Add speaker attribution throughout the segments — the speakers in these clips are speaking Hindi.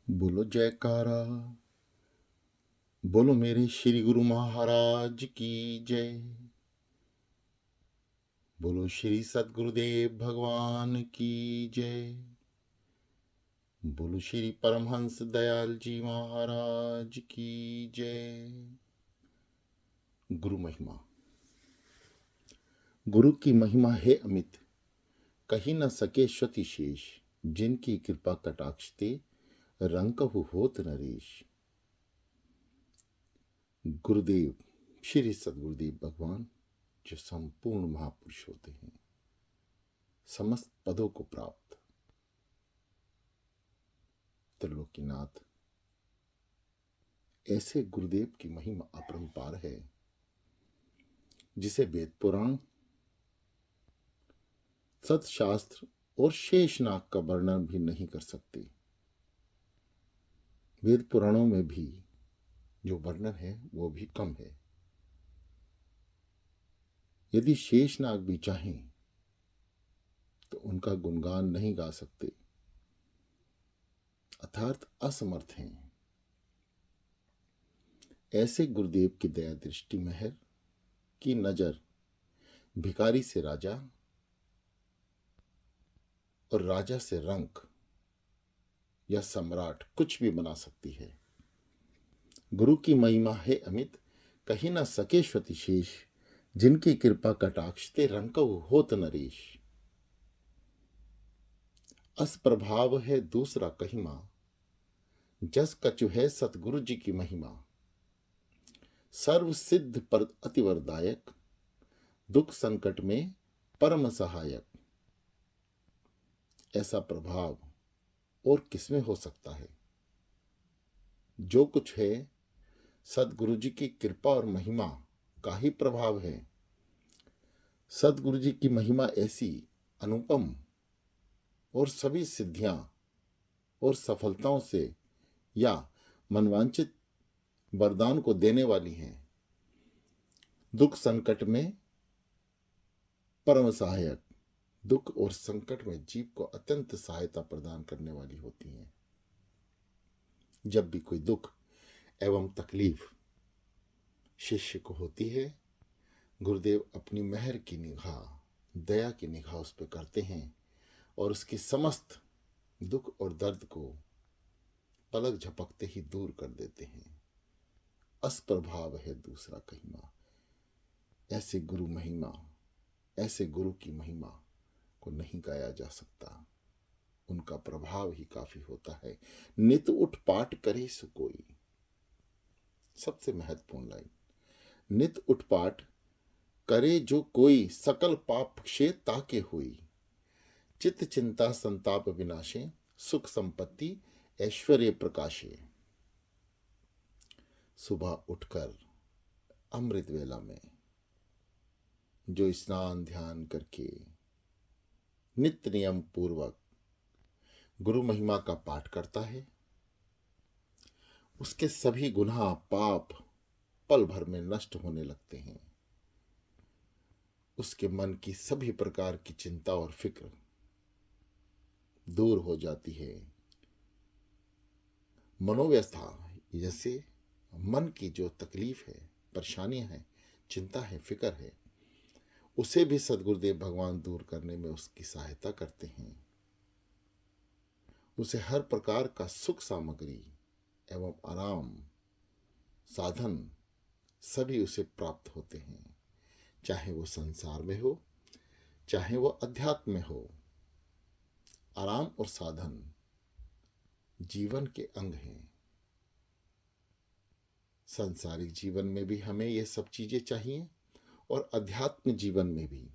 Speaker 1: बोलो जयकारा। बोलो मेरे श्री गुरु महाराज की जय। बोलो श्री सद्गुरुदेव भगवान की जय। बोलो श्री परमहंस दयाल जी महाराज की जय। गुरु महिमा। गुरु की महिमा है अमित, कही न सके श्रुति शेष। जिनकी कृपा कटाक्षते रंकहु होत नरेश। गुरुदेव श्री सद्गुरुदेव भगवान जो संपूर्ण महापुरुष होते हैं, समस्त पदों को प्राप्त त्रिलोकीनाथ, ऐसे गुरुदेव की महिमा अपरंपार है जिसे वेद पुराण, सतशास्त्र और शेषनाग का वर्णन भी नहीं कर सकते। वेद पुराणों में भी जो वर्णन है वो भी कम है। यदि शेषनाग भी चाहें तो उनका गुणगान नहीं गा सकते, अर्थात असमर्थ हैं। ऐसे गुरुदेव की दया दृष्टि मेहर की नजर भिखारी से राजा और राजा से रंक या सम्राट कुछ भी बना सकती है। गुरु की महिमा है अमित, कही न सके श्रुति शेष। जिनकी कृपा कटाक्षते रंकहु होत नरेश। अस प्रभाव है दूसरा कहिमा, जस कछु है सतगुरु जी की महिमा। सर्व सिद्ध पर अतिवरदायक, दुख संकट में परम सहायक। ऐसा प्रभाव और किसमें हो सकता है? जो कुछ है सदगुरु जी की कृपा और महिमा का ही प्रभाव है। सदगुरु जी की महिमा ऐसी अनुपम और सभी सिद्धियां और सफलताओं से या मनवांचित वरदान को देने वाली हैं। दुख संकट में परम सहायक, दुख और संकट में जीव को अत्यंत सहायता प्रदान करने वाली होती हैं। जब भी कोई दुख एवं तकलीफ शिष्य को होती है, गुरुदेव अपनी मेहर की निगाह, दया की निगाह उस पर करते हैं और उसकी समस्त दुख और दर्द को पलक झपकते ही दूर कर देते हैं। अस प्रभाव है दूसरा कहिमा। ऐसे गुरु महिमा, ऐसे गुरु की महिमा को नहीं गाया जा सकता। उनका प्रभाव ही काफी होता है। नित उठ पाठ करे सो कोई, सबसे महत्वपूर्ण लाइन, नित उठ पाठ करे जो कोई, सकल पाप क्षे ताके हुई। चित्त चिंता संताप विनाशे, सुख संपत्ति ऐश्वर्य प्रकाशे। सुबह उठकर अमृत वेला में जो स्नान ध्यान करके नित्य नियम पूर्वक गुरु महिमा का पाठ करता है, उसके सभी गुनाह पाप पल भर में नष्ट होने लगते हैं। उसके मन की सभी प्रकार की चिंता और फिक्र दूर हो जाती है। मनोव्यथा, जैसे मन की जो तकलीफ है, परेशानियां हैं, चिंता है, फिक्र है, उसे भी सदगुरुदेव भगवान दूर करने में उसकी सहायता करते हैं। उसे हर प्रकार का सुख सामग्री एवं आराम साधन सभी उसे प्राप्त होते हैं। चाहे वो संसार में हो, चाहे वो अध्यात्म में हो। आराम और साधन जीवन के अंग हैं। सांसारिक जीवन में भी हमें ये सब चीजें चाहिए और अध्यात्म जीवन में भी।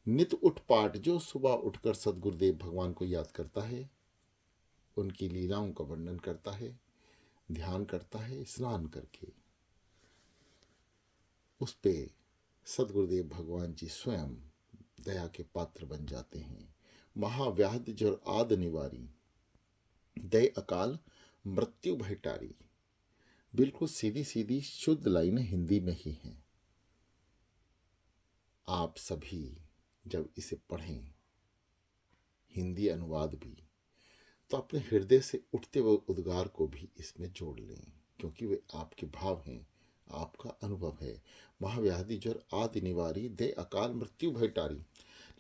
Speaker 1: नित उठ पाठ, जो सुबह उठकर सदगुरुदेव भगवान को याद करता है, उनकी लीलाओं का वर्णन करता है, ध्यान करता है, स्नान करके उस पे सदगुरुदेव भगवान जी स्वयं दया के पात्र बन जाते हैं। महाव्याध जर आद निवारी, दय अकाल मृत्यु भयटारी। बिल्कुल सीधी सीधी शुद्ध लाइनें हिंदी में ही हैं। आप सभी जब इसे पढ़ें, हिंदी अनुवाद भी, तो अपने हृदय से उठते हुए उद्गार को भी इसमें जोड़ लें, क्योंकि वे आपके भाव हैं, आपका अनुभव है। महाव्याधि ज्वर आदि निवारी, दे अकाल मृत्यु भय टारी।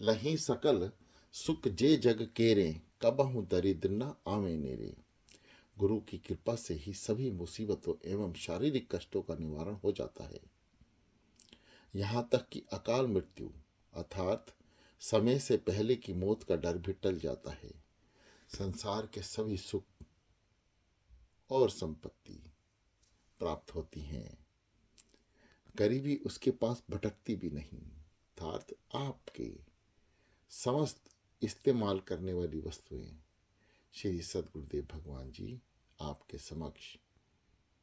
Speaker 1: लही सकल सुख जे जग केरे, कबहु दरिद्र न आवे नेरे। गुरु की कृपा से ही सभी मुसीबतों एवं शारीरिक कष्टों का निवारण हो जाता है। यहाँ तक कि अकाल मृत्यु अर्थात समय से पहले की मौत का डर भी टल जाता है। संसार के सभी सुख और संपत्ति प्राप्त होती हैं, गरीबी उसके पास भटकती भी नहीं। अर्थात आपके समस्त इस्तेमाल करने वाली वस्तुएं श्री सद्गुरुदेव भगवान जी आपके समक्ष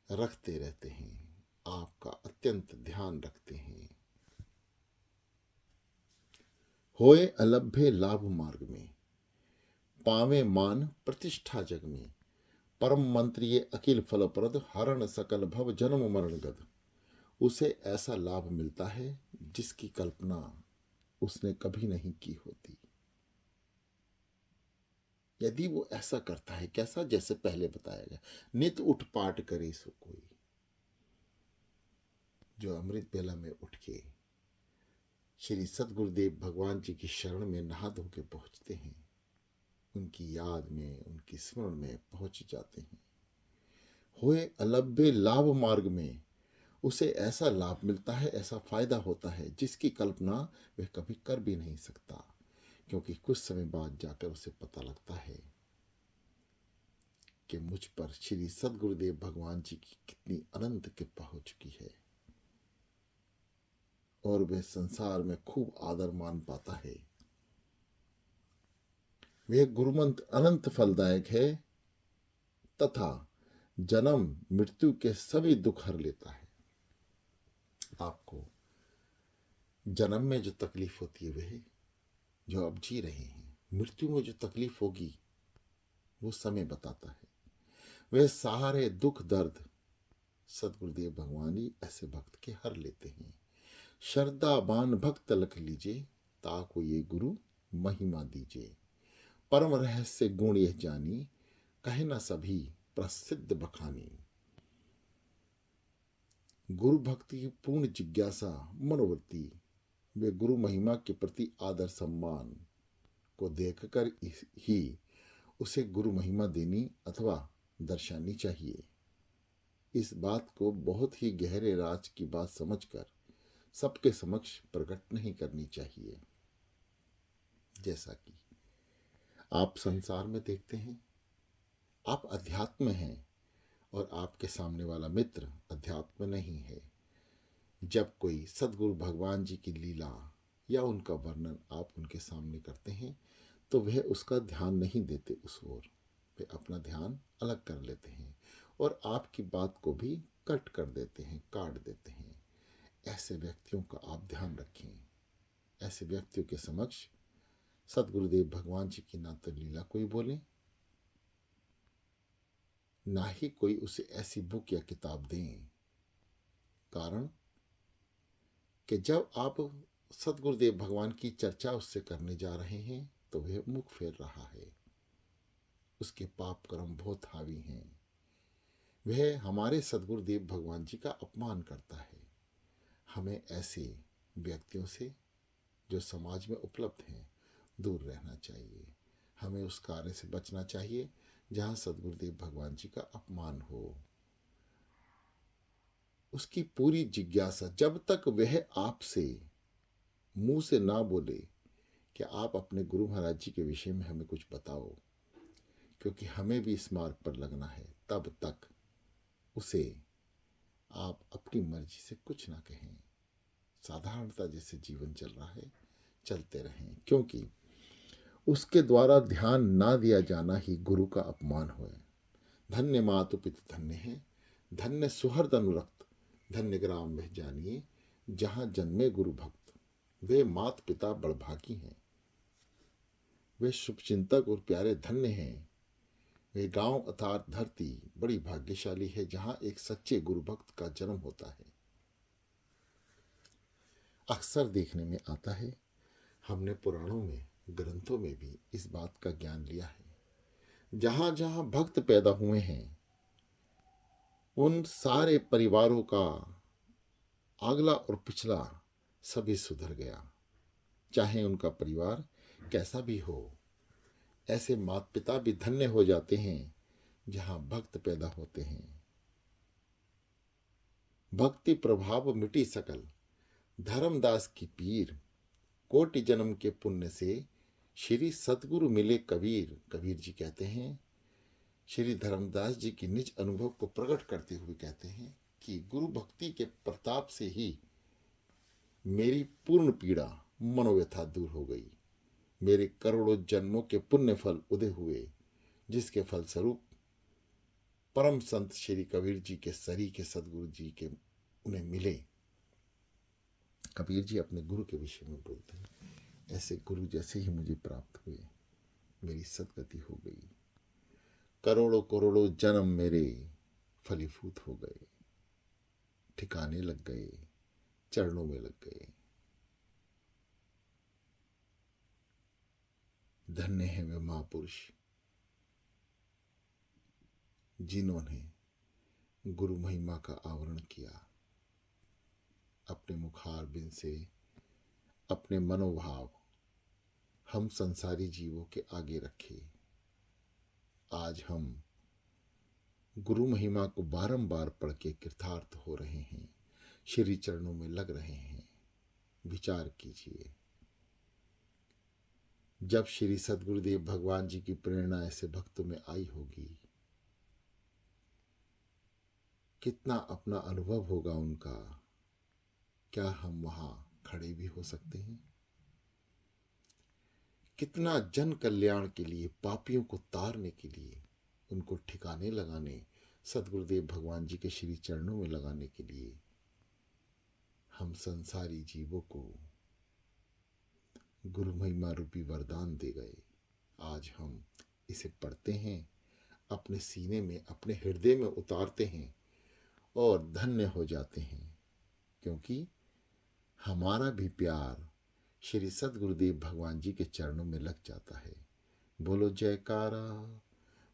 Speaker 1: रखते रहते हैं, आपका अत्यंत ध्यान रखते हैं। होए अलभ्य लाभ मार्ग में, पावे मान प्रतिष्ठा जग में। परम मंत्री ये अखिल फलप्रद, हरण सकल भव जन्म मरण गद। उसे ऐसा लाभ मिलता है जिसकी कल्पना उसने कभी नहीं की होती। यदि वो ऐसा करता है, कैसा? जैसे पहले बताया गया, नित उठ पाठ करे सो कोई। जो अमृत बेला में उठ के श्री सद्गुरुदेव भगवान जी की शरण में नहा धो के पहुंचते हैं, उनकी याद में, उनकी स्मरण में पहुंच जाते हैं। होए अलभ्य लाभ मार्ग में, उसे ऐसा लाभ मिलता है, ऐसा फायदा होता है जिसकी कल्पना वह कभी कर भी नहीं सकता, क्योंकि कुछ समय बाद जाकर उसे पता लगता है कि मुझ पर श्री सद्गुरुदेव भगवान जी की कितनी अनंत कृपा हो चुकी है, और वह संसार में खूब आदर मान पाता है। वह गुरुमंत्र अनंत फलदायक है तथा जन्म मृत्यु के सभी दुख हर लेता है। आपको जन्म में जो तकलीफ होती है वह जो अब जी रहे हैं, मृत्यु में जो तकलीफ होगी वो समय बताता है। वे सारे दुख दर्द सद्गुरुदेव भगवान ही ऐसे भक्त के हर लेते हैं। श्रद्धावान भक्त लख लीजिए, ताको ये गुरु महिमा दीजिए। परम रहस्य गुण यह जानी, कहे न सभी प्रसिद्ध बखानी। गुरु भक्ति की पूर्ण जिज्ञासा मनोवृत्ति, वे गुरु महिमा के प्रति आदर सम्मान को देखकर ही उसे गुरु महिमा देनी अथवा दर्शानी चाहिए। इस बात को बहुत ही गहरे राज की बात समझकर सबके समक्ष प्रकट नहीं करनी चाहिए। जैसा कि आप संसार में देखते हैं, आप अध्यात्म हैं और आपके सामने वाला मित्र अध्यात्म नहीं है। जब कोई सद्गुरु भगवान जी की लीला या उनका वर्णन आप उनके सामने करते हैं तो वह उसका ध्यान नहीं देते उस ओर, वे अपना ध्यान अलग कर लेते हैं और आपकी बात को भी कट कर देते हैं, काट देते हैं। ऐसे व्यक्तियों का आप ध्यान रखें। ऐसे व्यक्तियों के समक्ष सद्गुरुदेव भगवान जी की ना तो लीला कोई बोले, ना ही कोई उसे ऐसी बुक या किताब दें। कारण कि जब आप सद्गुरुदेव भगवान की चर्चा उससे करने जा रहे हैं तो वह मुख फेर रहा है, उसके पाप कर्म बहुत हावी हैं, वह हमारे सद्गुरुदेव भगवान जी का अपमान करता है। हमें ऐसे व्यक्तियों से जो समाज में उपलब्ध हैं दूर रहना चाहिए। हमें उस कार्य से बचना चाहिए जहाँ सद्गुरुदेव भगवान जी का अपमान हो। उसकी पूरी जिज्ञासा, जब तक वह आपसे मुंह से ना बोले कि आप अपने गुरु महाराज जी के विषय में हमें कुछ बताओ, क्योंकि हमें भी इस मार्ग पर लगना है, तब तक उसे आप अपनी मर्जी से कुछ ना कहें। साधारणता जैसे जीवन चल रहा है चलते रहें, क्योंकि उसके द्वारा ध्यान ना दिया जाना ही गुरु का अपमान हो। धन्य मातु पितु धन्य है, धन्य सुहृद अनुरक्त, धन्य ग्राम वह जानिए, जहाँ जन्मे गुरु भक्त। वे मात पिता बड़भागी हैं, वे शुभचिंतक और प्यारे धन्य हैं। वे गांव अर्थात धरती बड़ी भाग्यशाली है जहाँ एक सच्चे गुरु भक्त का जन्म होता है। अक्सर देखने में आता है, हमने पुराणों में, ग्रंथों में भी इस बात का ज्ञान लिया है। जहाँ जहाँ भक्त पैदा हुए हैं उन सारे परिवारों का अगला और पिछला सभी सुधर गया, चाहे उनका परिवार कैसा भी हो। ऐसे माता पिता भी धन्य हो जाते हैं जहाँ भक्त पैदा होते हैं। भक्ति प्रभाव मिटी सकल, धर्मदास की पीर, कोटि जन्म के पुण्य से श्री सतगुरु मिले कबीर। कबीर जी कहते हैं, श्री धर्मदास जी की निज अनुभव को प्रकट करते हुए कहते हैं कि गुरु भक्ति के प्रताप से ही मेरी पूर्ण पीड़ा मनोव्यथा दूर हो गई। मेरे करोड़ों जन्मों के पुण्य फल उदय हुए, जिसके फलस्वरूप परम संत श्री कबीर जी के सरी के सदगुरु जी के उन्हें मिले। कबीर जी अपने गुरु के विषय में बोलते हैं, ऐसे गुरु जैसे ही मुझे प्राप्त हुए, मेरी सदगति हो गई। करोड़ों करोड़ों जन्म मेरे फलीभूत हो गए, ठिकाने लग गए, चरणों में लग गए। धन्य है वे महापुरुष जिन्होंने गुरु महिमा का आवरण किया, अपने मुखार बिन से अपने मनोभाव हम संसारी जीवों के आगे रखे। आज हम गुरु महिमा को बारंबार पढ़ के कृतार्थ हो रहे हैं, श्री चरणों में लग रहे हैं। विचार कीजिए, जब श्री सद्गुरुदेव भगवान जी की प्रेरणा ऐसे भक्तों में आई होगी, कितना अपना अनुभव होगा उनका। क्या हम वहां खड़े भी हो सकते हैं? कितना जन कल्याण के लिए, पापियों को तारने के लिए, उनको ठिकाने लगाने, सद्गुरुदेव भगवान जी के श्री चरणों में लगाने के लिए हम संसारी जीवों को गुरु महिमा रूपी वरदान दे गए। आज हम इसे पढ़ते हैं, अपने सीने में, अपने हृदय में उतारते हैं और धन्य हो जाते हैं, क्योंकि हमारा भी प्यार श्री सद्गुरुदेव भगवान जी के चरणों में लग जाता है। बोलो जयकारा,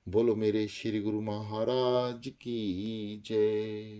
Speaker 1: बोलो मेरे श्री गुरु महाराज की जय।